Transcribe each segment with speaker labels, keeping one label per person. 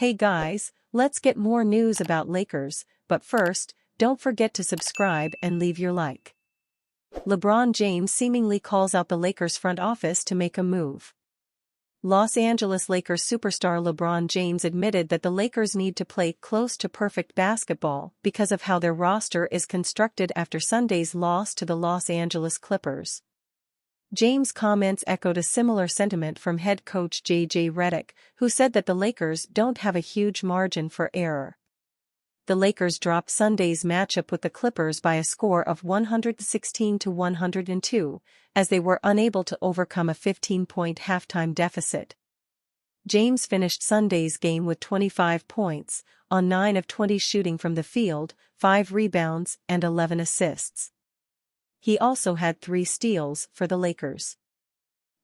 Speaker 1: Hey guys, let's get more news about Lakers, but first, don't forget to subscribe and leave your like. LeBron James seemingly calls out the Lakers front office to make a move. Los Angeles Lakers superstar LeBron James admitted that the Lakers need to play close to perfect basketball because of how their roster is constructed after Sunday's loss to the Los Angeles Clippers. James' comments echoed a similar sentiment from head coach J.J. Redick, who said that the Lakers don't have a huge margin for error. The Lakers dropped Sunday's matchup with the Clippers by a score of 116-102, as they were unable to overcome a 15-point halftime deficit. James finished Sunday's game with 25 points, on 9 of 20 shooting from the field, 5 rebounds and 11 assists. He also had 3 steals for the Lakers.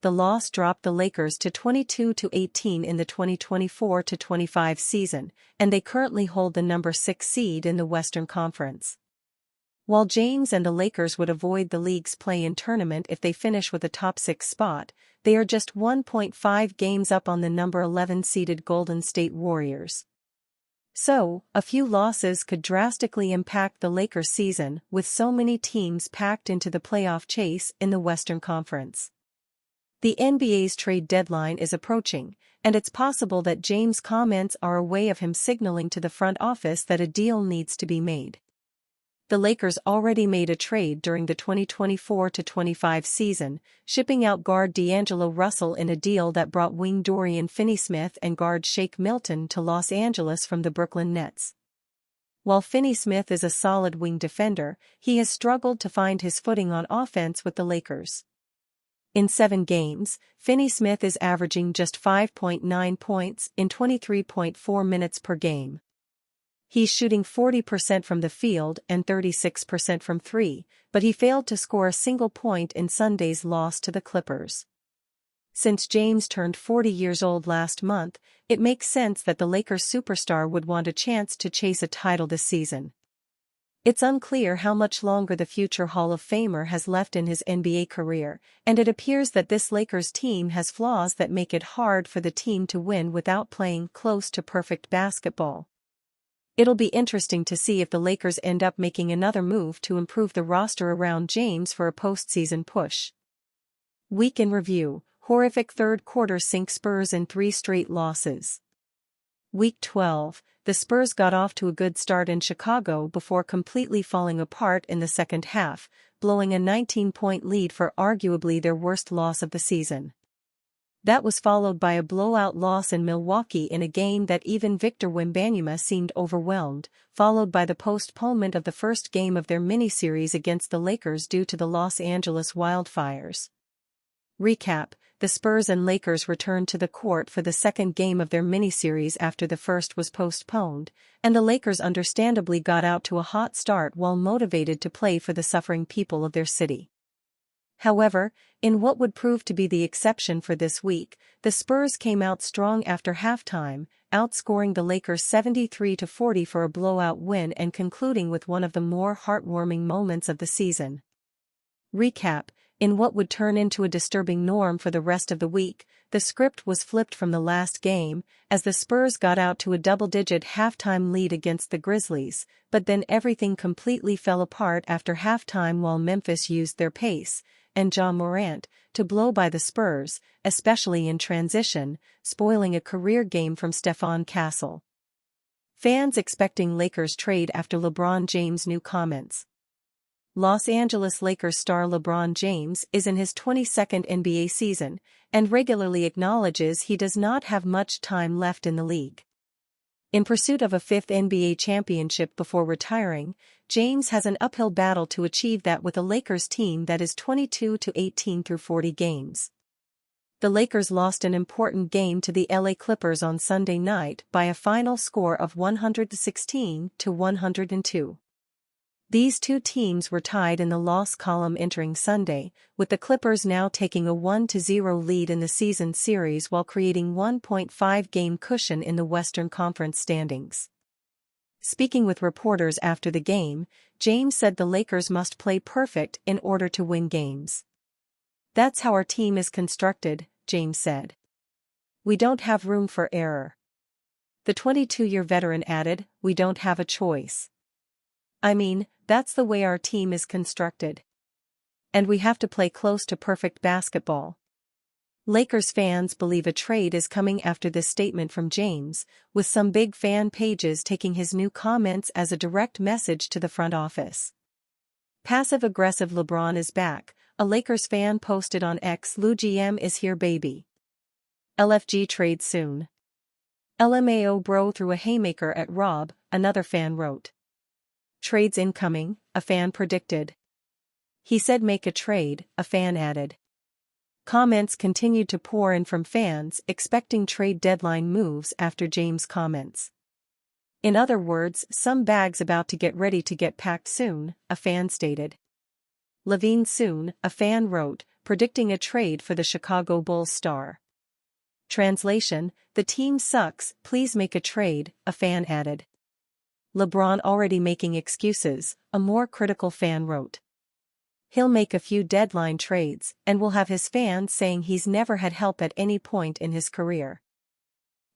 Speaker 1: The loss dropped the Lakers to 22-18 in the 2024-25 season, and they currently hold the number 6 seed in the Western Conference. While James and the Lakers would avoid the league's play-in tournament if they finish with a top 6 spot, they are just 1.5 games up on the number 11-seeded Golden State Warriors. So, a few losses could drastically impact the Lakers' season with so many teams packed into the playoff chase in the Western Conference. The NBA's trade deadline is approaching, and it's possible that James' comments are a way of him signaling to the front office that a deal needs to be made. The Lakers already made a trade during the 2024-25 season, shipping out guard D'Angelo Russell in a deal that brought wing Dorian Finney-Smith and guard Shake Milton to Los Angeles from the Brooklyn Nets. While Finney-Smith is a solid wing defender, he has struggled to find his footing on offense with the Lakers. In 7 games, Finney-Smith is averaging just 5.9 points in 23.4 minutes per game. He's shooting 40% from the field and 36% from 3, but he failed to score a single point in Sunday's loss to the Clippers. Since James turned 40 years old last month, it makes sense that the Lakers superstar would want a chance to chase a title this season. It's unclear how much longer the future Hall of Famer has left in his NBA career, and it appears that this Lakers team has flaws that make it hard for the team to win without playing close to perfect basketball. It'll be interesting to see if the Lakers end up making another move to improve the roster around James for a postseason push. Week in review: horrific third quarter sink Spurs in 3 straight losses. Week 12, the Spurs got off to a good start in Chicago before completely falling apart in the second half, blowing a 19-point lead for arguably their worst loss of the season. That was followed by a blowout loss in Milwaukee in a game that even Victor Wembanyama seemed overwhelmed, followed by the postponement of the first game of their mini-series against the Lakers due to the Los Angeles wildfires. Recap: the Spurs and Lakers returned to the court for the second game of their mini-series after the first was postponed, and the Lakers understandably got out to a hot start while motivated to play for the suffering people of their city. However, in what would prove to be the exception for this week, the Spurs came out strong after halftime, outscoring the Lakers 73-40 for a blowout win and concluding with one of the more heartwarming moments of the season. Recap: in what would turn into a disturbing norm for the rest of the week, the script was flipped from the last game, as the Spurs got out to a double-digit halftime lead against the Grizzlies, but then everything completely fell apart after halftime while Memphis used their pace and Ja Morant to blow by the Spurs, especially in transition, spoiling a career game from Stephon Castle. Fans expecting Lakers trade after LeBron James' new comments. Los Angeles Lakers star LeBron James is in his 22nd NBA season, and regularly acknowledges he does not have much time left in the league. In pursuit of a 5th NBA championship before retiring, James has an uphill battle to achieve that with a Lakers team that is 22-18 through 40 games. The Lakers lost an important game to the LA Clippers on Sunday night by a final score of 116-102. These two teams were tied in the loss column entering Sunday, with the Clippers now taking a 1-0 lead in the season series while creating 1.5-game cushion in the Western Conference standings. Speaking with reporters after the game, James said the Lakers must play perfect in order to win games. "That's how our team is constructed," James said. "We don't have room for error. The 22-year veteran added, "We don't have a choice. I mean, that's the way our team is constructed. And we have to play close to perfect basketball." Lakers fans believe a trade is coming after this statement from James, with some big fan pages taking his new comments as a direct message to the front office. Passive-aggressive LeBron is back, a Lakers fan posted on X. "Lou GM is here baby. LFG trade soon. LMAO bro threw a haymaker at Rob," another fan wrote. "Trades incoming," a fan predicted. "He said make a trade," a fan added. Comments continued to pour in from fans expecting trade deadline moves after James' comments. "In other words, some bags about to get ready to get packed soon," a fan stated. "Levine soon," a fan wrote, predicting a trade for the Chicago Bulls star. Translation: "The team sucks, please make a trade," a fan added. "LeBron already making excuses," a more critical fan wrote. "He'll make a few deadline trades and will have his fans saying he's never had help at any point in his career."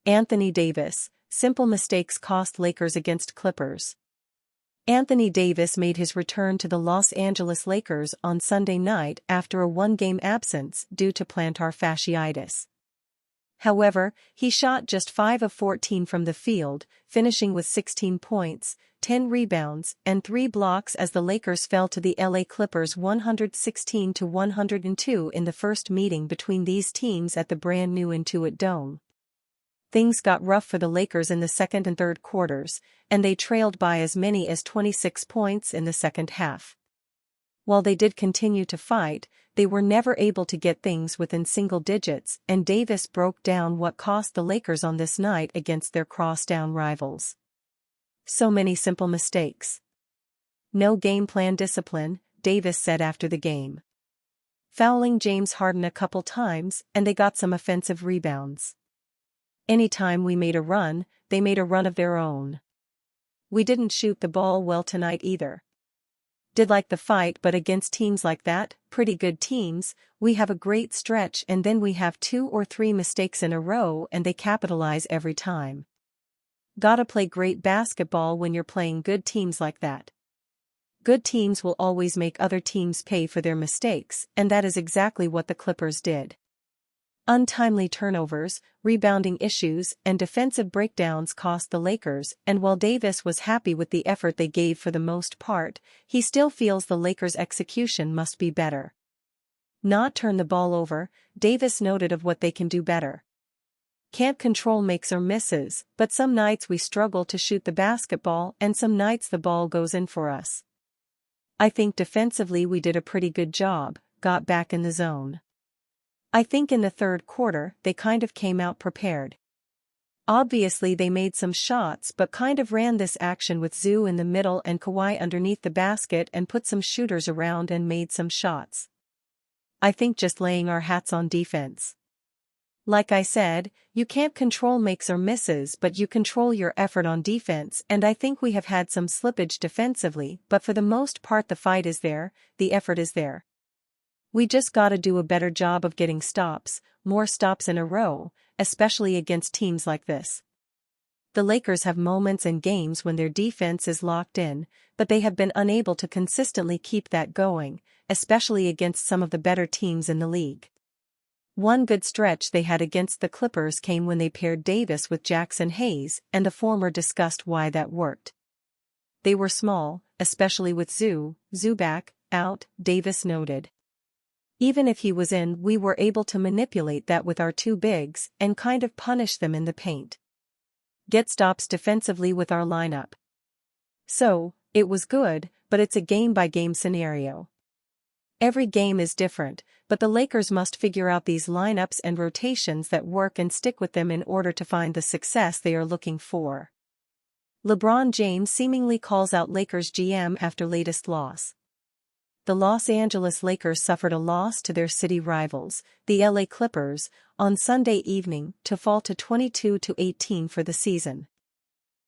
Speaker 1: Anthony Davis, simple mistakes cost Lakers against Clippers. Anthony Davis made his return to the Los Angeles Lakers on Sunday night after a one-game absence due to plantar fasciitis. However, he shot just 5 of 14 from the field, finishing with 16 points, 10 rebounds, and 3 blocks as the Lakers fell to the LA Clippers 116-102 in the first meeting between these teams at the brand-new Intuit Dome. Things got rough for the Lakers in the second and third quarters, and they trailed by as many as 26 points in the second half. While they did continue to fight, they were never able to get things within single digits, and Davis broke down what cost the Lakers on this night against their crosstown rivals. "So many simple mistakes. No game plan discipline," Davis said after the game. "Fouling James Harden a couple times, and they got some offensive rebounds. Anytime we made a run, they made a run of their own. We didn't shoot the ball well tonight either. Did like the fight, but against teams like that, pretty good teams, we have a great stretch and then we have 2 or 3 mistakes in a row and they capitalize every time. Gotta play great basketball when you're playing good teams like that. Good teams will always make other teams pay for their mistakes, and that is exactly what the Clippers did. Untimely turnovers, rebounding issues, and defensive breakdowns cost the Lakers, and while Davis was happy with the effort they gave for the most part, he still feels the Lakers' execution must be better. Not turn the ball over, Davis noted of what they can do better. Can't control makes or misses, but some nights we struggle to shoot the basketball and some nights the ball goes in for us. I think defensively we did a pretty good job, got back in the zone. I think in the third quarter they kind of came out prepared. Obviously they made some shots but kind of ran this action with Zoo in the middle and Kawhi underneath the basket and put some shooters around and made some shots. I think just laying our hats on defense. Like I said, you can't control makes or misses but you control your effort on defense, and I think we have had some slippage defensively, but for the most part the fight is there, the effort is there. We just gotta do a better job of getting stops, more stops in a row, especially against teams like this. The Lakers have moments and games when their defense is locked in, but they have been unable to consistently keep that going, especially against some of the better teams in the league. One good stretch they had against the Clippers came when they paired Davis with Jackson Hayes, and the former discussed why that worked. They were small, especially with Zubac out, Davis noted. Even if he was in, we were able to manipulate that with our 2 bigs and kind of punish them in the paint. Get stops defensively with our lineup. So, it was good, but it's a game-by-game scenario. Every game is different, but the Lakers must figure out these lineups and rotations that work and stick with them in order to find the success they are looking for. LeBron James seemingly calls out Lakers GM after latest loss. The Los Angeles Lakers suffered a loss to their city rivals, the LA Clippers, on Sunday evening to fall to 22-18 for the season.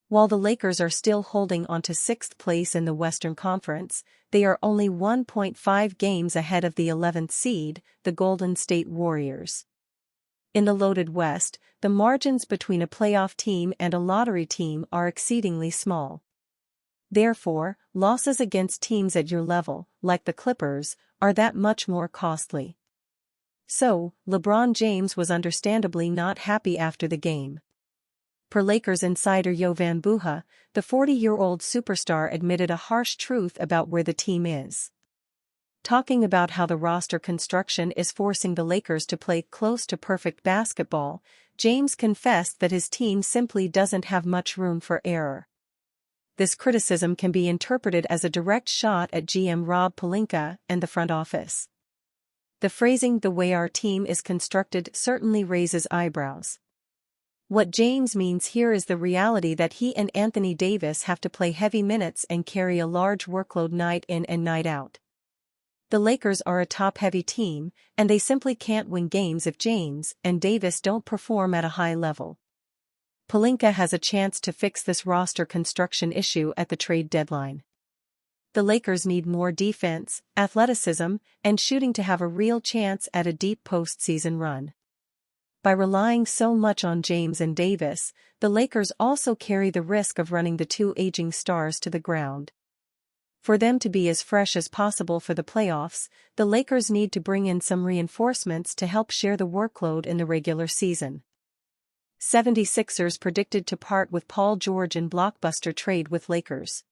Speaker 1: While the Lakers are still holding on to 6th place in the Western Conference, they are only 1.5 games ahead of the 11th seed, the Golden State Warriors. In the loaded West, the margins between a playoff team and a lottery team are exceedingly small. Therefore, losses against teams at your level, like the Clippers, are that much more costly. So, LeBron James was understandably not happy after the game. Per Lakers insider Jovan Buha, the 40-year-old superstar admitted a harsh truth about where the team is. Talking about how the roster construction is forcing the Lakers to play close to perfect basketball, James confessed that his team simply doesn't have much room for error. This criticism can be interpreted as a direct shot at GM Rob Pelinka and the front office. The phrasing "the way our team is constructed" certainly raises eyebrows. What James means here is the reality that he and Anthony Davis have to play heavy minutes and carry a large workload night in and night out. The Lakers are a top-heavy team, and they simply can't win games if James and Davis don't perform at a high level. Pelinka has a chance to fix this roster construction issue at the trade deadline. The Lakers need more defense, athleticism, and shooting to have a real chance at a deep postseason run. By relying so much on James and Davis, the Lakers also carry the risk of running the two aging stars to the ground. For them to be as fresh as possible for the playoffs, the Lakers need to bring in some reinforcements to help share the workload in the regular season. 76ers predicted to part with Paul George in blockbuster trade with Lakers.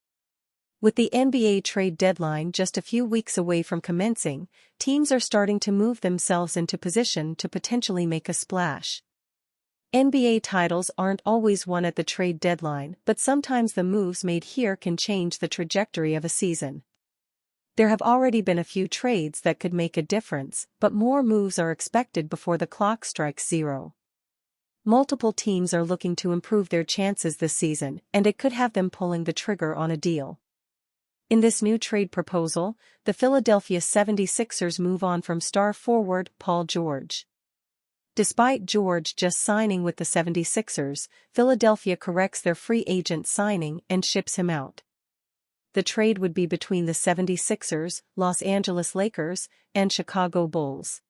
Speaker 1: With the NBA trade deadline just a few weeks away from commencing, teams are starting to move themselves into position to potentially make a splash. NBA titles aren't always won at the trade deadline, but sometimes the moves made here can change the trajectory of a season. There have already been a few trades that could make a difference, but more moves are expected before the clock strikes zero. Multiple teams are looking to improve their chances this season, and it could have them pulling the trigger on a deal. In this new trade proposal, the Philadelphia 76ers move on from star forward Paul George. Despite George just signing with the 76ers, Philadelphia corrects their free agent signing and ships him out. The trade would be between the 76ers, Los Angeles Lakers, and Chicago Bulls.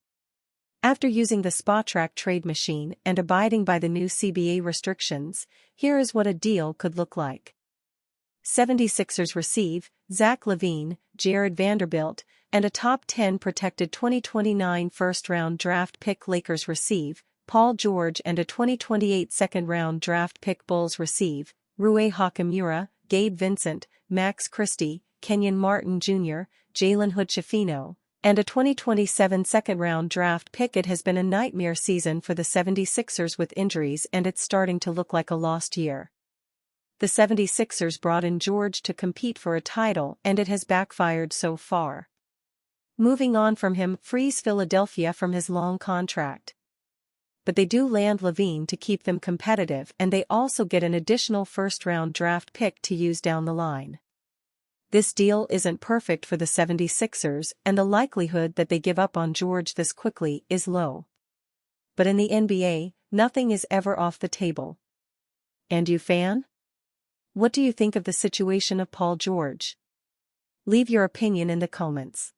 Speaker 1: After using the Spotrac trade machine and abiding by the new CBA restrictions, here is what a deal could look like. 76ers receive Zach LaVine, Jared Vanderbilt, and a top 10 protected 2029 first-round draft pick. Lakers receive Paul George and a 2028 second-round draft pick. Bulls receive Rui Hachimura, Gabe Vincent, Max Christie, Kenyon Martin Jr., Jalen Hood-Schifino, and a 2027 second-round draft pick. It has been a nightmare season for the 76ers with injuries, and it's starting to look like a lost year. The 76ers brought in George to compete for a title, and it has backfired so far. Moving on from him frees Philadelphia from his long contract. But they do land LaVine to keep them competitive, and they also get an additional first-round draft pick to use down the line. This deal isn't perfect for the 76ers, and the likelihood that they give up on George this quickly is low. But in the NBA, nothing is ever off the table. And you, fan? What do you think of the situation of Paul George? Leave your opinion in the comments.